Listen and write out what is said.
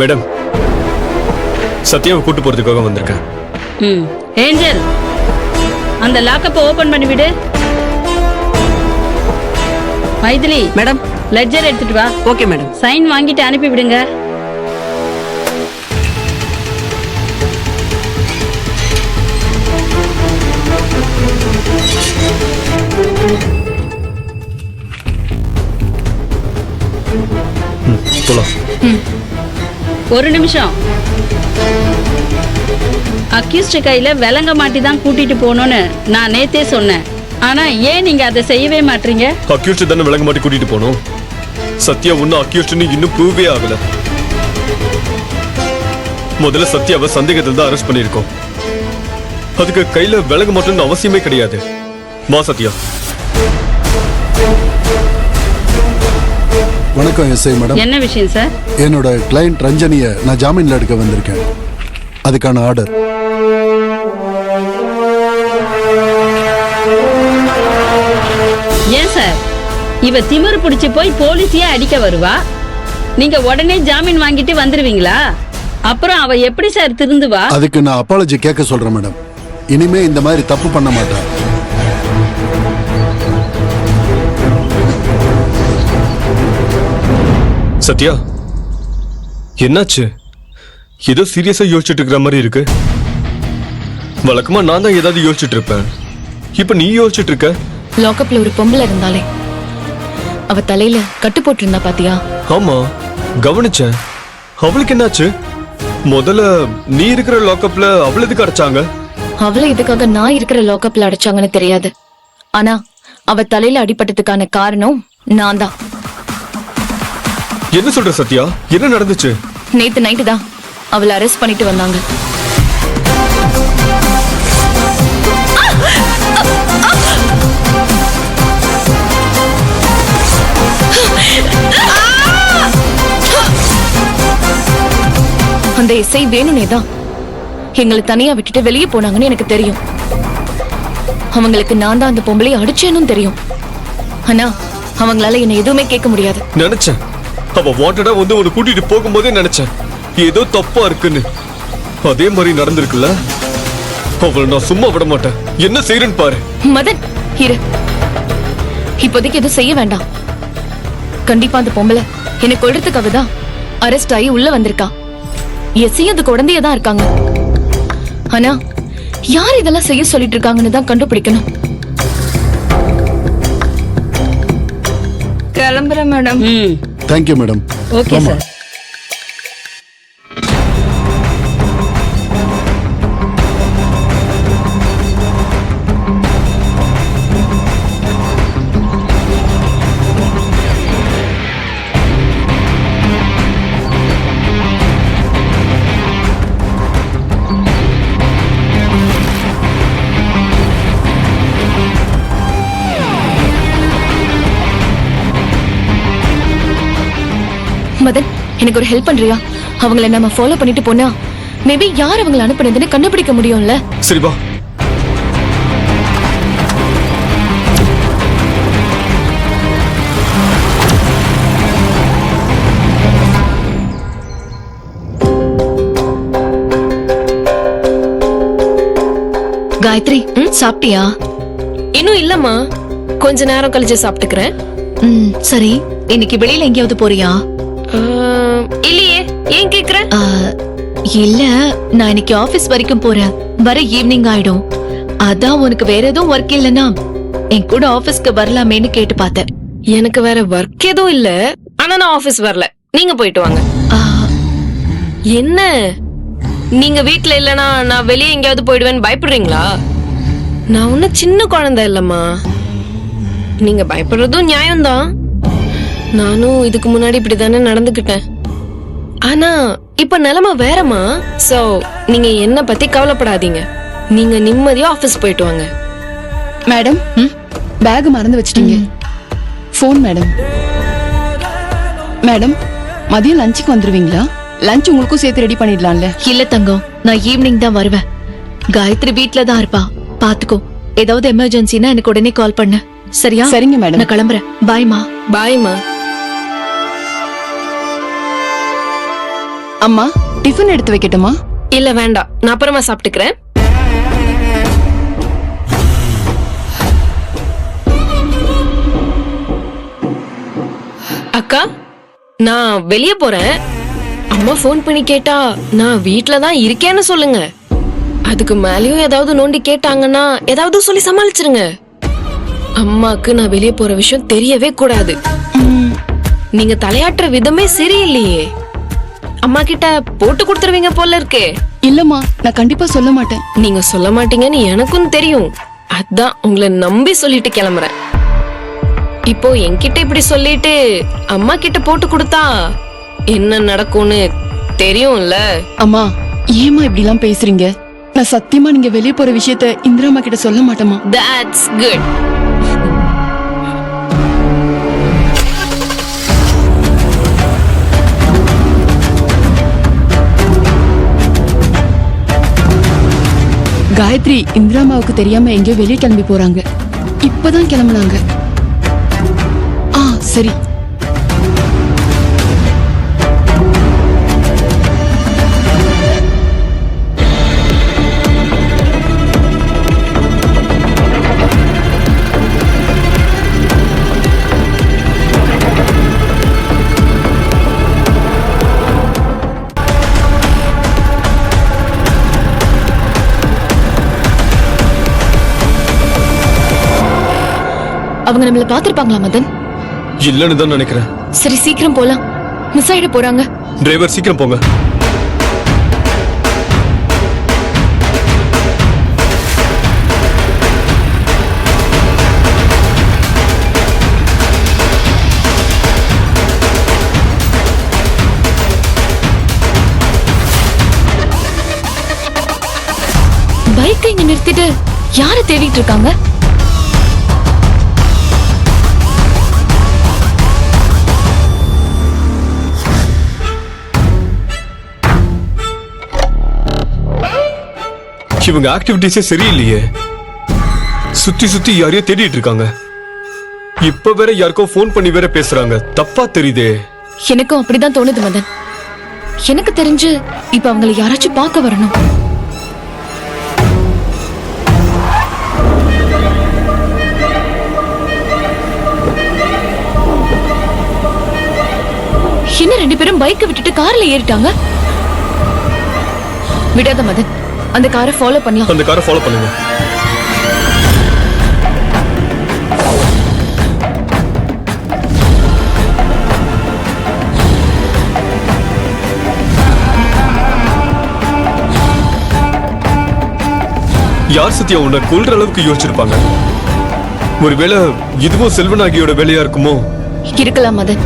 Madam, சத்யாவை கூட்டு போறதுக்காக வந்திருக்கேன். ஏஞ்சல், அந்த லாக்கப்பை ஓபன் பண்ணி விடு. மைதிலி மேடம். லெட்ஜர் எடுத்துட்டு வா. Okay madam. சைன் வாங்கிட்டு அனுப்பி விடுங்க. போலாம். ஒரு நிமிஷம். அக்யூஸ்ட் கையில விலங்க மாட்டி தான் கூட்டிட்டு போகணும்னு நான் நேத்தே சொன்னேன். ஆனா ஏன் நீங்க அதை செய்யவே மாட்டீங்க? அக்யூஸ்ட் தானே விலங்க மாட்டி கூட்டிட்டு போனோம். சத்யா ஒன்னும் அக்யூஸ்ட்னு இன்னும் ப்ரூவே ஆகல. முதல்ல சத்யாவை சந்தேகத்தில் தான் அரெஸ்ட் பண்ணிருக்கோம். அதுக்கு கையில விலங்க மாட்டணும்னு அவசியமே கிடையாது. மா சத்யா. வணக்கம் எஸ்ஐ மேடம். என்ன விஷயம் சார்? என்னோட கிளையண்ட் ரஞ்சனியை நான் ஜாமீன்ல எடுக்க வந்திருக்கேன். அதுக்கான ஆர்டர். ஏன் சார், இவ திமிரு பிடிச்சு போய் போலீஸையே அடிக்க வருவா. நீங்க உடனே ஜாமீன் வாங்கிட்டு வந்துருவீங்களா? அப்புறம் அவ எப்படி சார் திருந்துவா? அதுக்கு நான் அப்பாலஜி கேட்க சொல்றேன் மேடம். இனிமே இந்த மாதிரி தப்பு பண்ண மாட்டேன். சத்யா, என்னாச்சு? ஏதோ சீரியஸா யோசிச்சுட்டு இருக்கிற மாதிரி இருக்கு. வழக்கமா நான் தான் ஏதாவது யோசிச்சுட்டு இருப்பேன். இப்ப நீ யோசிச்சுட்டு இருக்க. லாக்அப்ல ஒரு பொம்பளை இருந்தாலே, அவ தலையில கட்டு போட்டு இருந்தா பாத்தியா? ஆமா, கவனிச்சேன். அவளுக்கு என்னாச்சு? முதல்ல நீ இருக்கிற லாக்அப்ல அவள எதுக்கு அடைச்சாங்க? அவளை இதுக்காக நான் இருக்கிற லாக்அப்ல அடைச்சாங்கன்னு தெரியாது. ஆனா அவ தலையில அடிபட்டதுக்கான காரணம் நான் தான். என்ன சொல்ற சத்யா? என்ன நடந்துச்சு? நேத்து நைட்டு தான் அவளை அரெஸ்ட் பண்ணிட்டு வந்தாங்க. அந்த எஸ்ஐ வேணுனே தான் எங்களை தனியா விட்டுட்டு வெளியே போனாங்கன்னு எனக்கு தெரியும். அவங்களுக்கு நான் தான் அந்த பொம்பளையை அடிச்சேன்னு தெரியும். ஆனா அவங்களால என்ன எதுவுமே கேட்க முடியாது. நினைச்சேன், அவ வாண்டடா வந்து உன்னை கூட்டிட்டு போகும்போதே நினைச்சேன் ஏதோ தப்பா இருக்குன்னு. அதே மாதிரி நடந்திருக்குல்ல. அவளை நான் சும்மா விட மாட்டேன். என்ன செய்யறேன்னு பாரு. மதன், இரு. இப்போதைக்கு எதுவும் செய்ய வேண்டாம். கண்டிப்பா அந்த பொம்பளை என்னை கொல்றதுக்காக தான் அரெஸ்ட் ஆகி உள்ள வந்திருக்கா. எஸ்ஐ அந்த குழந்தைய தான் இருக்காங்க. ஆனா யார் இதெல்லாம் செய்ய சொல்லிட்டு இருக்காங்கன்னு தான் கண்டுபிடிக்கணும். கிளம்புறேன் madam. Thank you madam. Okay sir. Madan, எனக்கு ஒரு ஹெல்ப் பண்றியா? அவங்கள நம்ம ஃபாலோ பண்ணிட்டு போனா மேபி யார் அவங்களை அனுப்புனதுன்னு கண்டுபிடிக்க முடியும்ல. சரி வா. காயத்ரி, சாப்பிட்டியா? இன்னும் இல்லம்மா, கொஞ்ச நேரம் கழிச்சு சாப்பிட்டுக்கிறேன். சரி, இன்னைக்கு வெளியில எங்கேயாவது போறியா? இல்லையே, ஏன் கேக்குற? இல்ல, நான் இன்னைக்கு ஆபீஸ் வரைக்கும் போறேன். வர ஈவினிங் ஆயிடும். அதான் உனக்கு வேற எதுவும் ஒர்க் இல்லனா என் கூட ஆபீஸ்க்கு வரலாமேன்னு கேட்டு பார்த்தேன். எனக்கு வேற ஒர்க் எதுவும் இல்ல. ஆனா நான் ஆபீஸ் வரல, நீங்க போயிட்டு வாங்க. என்ன, நீங்க வீட்ல இல்லனா நான் வெளியே எங்கேயாவது போயிடுவேன்னு பயப்படுறீங்களா? நான் ஒன்னும் சின்ன குழந்தை இல்லம்மா. நீங்க பயப்படுறதும் நியாயம்தான். நானும் இதுக்கு முன்னாடி இப்படிதானே நடந்துக்கிட்டேன். ஆனா இப்ப நிலைமை வேறமா. சோ நீங்க என்ன பத்தி கவலைப்படாதீங்க. நீங்க நிம்மதியா ஆபீஸ் போயிட்டு வாங்க. மேடம், பேக் மறந்து வச்சிட்டீங்க. Phone madam. மேடம், மதியம் லஞ்சுக்கு வந்துருவீங்களா? லஞ்ச் உங்களுக்கும் சேர்த்து ரெடி பண்ணிடலாம்ல? இல்ல தங்கம், நான் ஈவினிங் தான் வருவேன். காயத்ரி வீட்ல தான் இருப்பா, பாத்துக்கோ. ஏதாவது எமர்ஜென்சினா எனக்கு உடனே கால் பண்ணு. சரியா? சரிங்க மேடம். நான் கிளம்புறேன். பாய்மா. பாய்மா. அம்மா டிஃபன் எடுத்து வைக்கட்டுமா? இல்ல வேண்டாம், நான் அப்புறமா சாப்பிட்டுக்கிறேன். அக்கா, நான் வெளிய போறேன். அம்மா ஃபோன் பண்ணி கேட்டா நான் வீட்ல தான் இருக்கேன்னு சொல்லுங்க. அதுக்கு மேலயும் ஏதாவது நோண்டி கேட்டாங்கன்னா ஏதாவது சொல்லி சமாளிச்சிருங்க. அம்மாக்கு நான் வெளிய போற விஷயம் தெரியவே கூடாது. நீங்க தலையாட்டுற விதமே சரியில்லையே. அம்மா கிட்ட போட்டு கொடுத்துருவீங்க போல இருக்கே. இல்லம்மா, நான் கண்டிப்பா சொல்ல மாட்டேன். நீங்க சொல்ல மாட்டீங்கன்னு எனக்கும் தெரியும். அதான் உங்களை நம்பி சொல்லிட்டு கிளம்புறேன். இப்போ என்கிட்ட இப்படி சொல்லிட்டு அம்மா கிட்ட போட்டு கொடுத்தா என்ன நடக்கும்னு தெரியும்ல. அம்மா, ஏம்மா இப்படி எல்லாம் பேசுறீங்க? நான் சத்தியமா நீங்க வெளிய போற விஷயத்த இந்திராமா கிட்ட சொல்ல மாட்டேமா. That's good. காயத்ரி இந்திராமாவுக்கு தெரியாம எங்கேயோ வெளியே கிளம்பி போறாங்க. இப்பதான் கிளம்புனாங்க. சரி. அவங்க நம்மள பாத்திருப்பாங்களா மதன்? இல்லன்னு தான் நினைக்கிறேன். சரி, சீக்கிரம் போலாம். மிஸ் ஆயிட போறாங்க. டிரைவர் சீக்கிரம் போங்க. பைக்கை இங்க நிறுத்திட்டு யார தேடிட்டு இருக்காங்க? இவங்க ஆக்டிவிட்டிஸே சரியில்லையே. சுத்தி சுத்தி யாரையோ தேடிட்டு இருக்காங்க. இப்ப வேற யாருக்கோ ஃபோன் பண்ணி வேற பேசுறாங்க. தப்பா தெரியுதே. எனக்கும் அப்படிதான் தோணுது மதன். எனக்கு தெரிஞ்சு இப்ப அவங்களை யாராச்சும் பார்க்க வரணும். என்ன 2 பேரும் பைக்கை விட்டுட்டு கார்ல ஏறிட்டாங்க? விடாத மதன், அந்த காரை ஃபாலோ பண்ணலாம். அந்த காரை ஃபாலோ பண்ணுங்க. யார் சத்யா உன்னை கொல்ற அளவுக்கு யோசிச்சிருப்பாங்க? ஒருவேளை இதுவும் செல்வநாயகியோட வேலையா இருக்குமோ? இருக்கலாம் மதன்.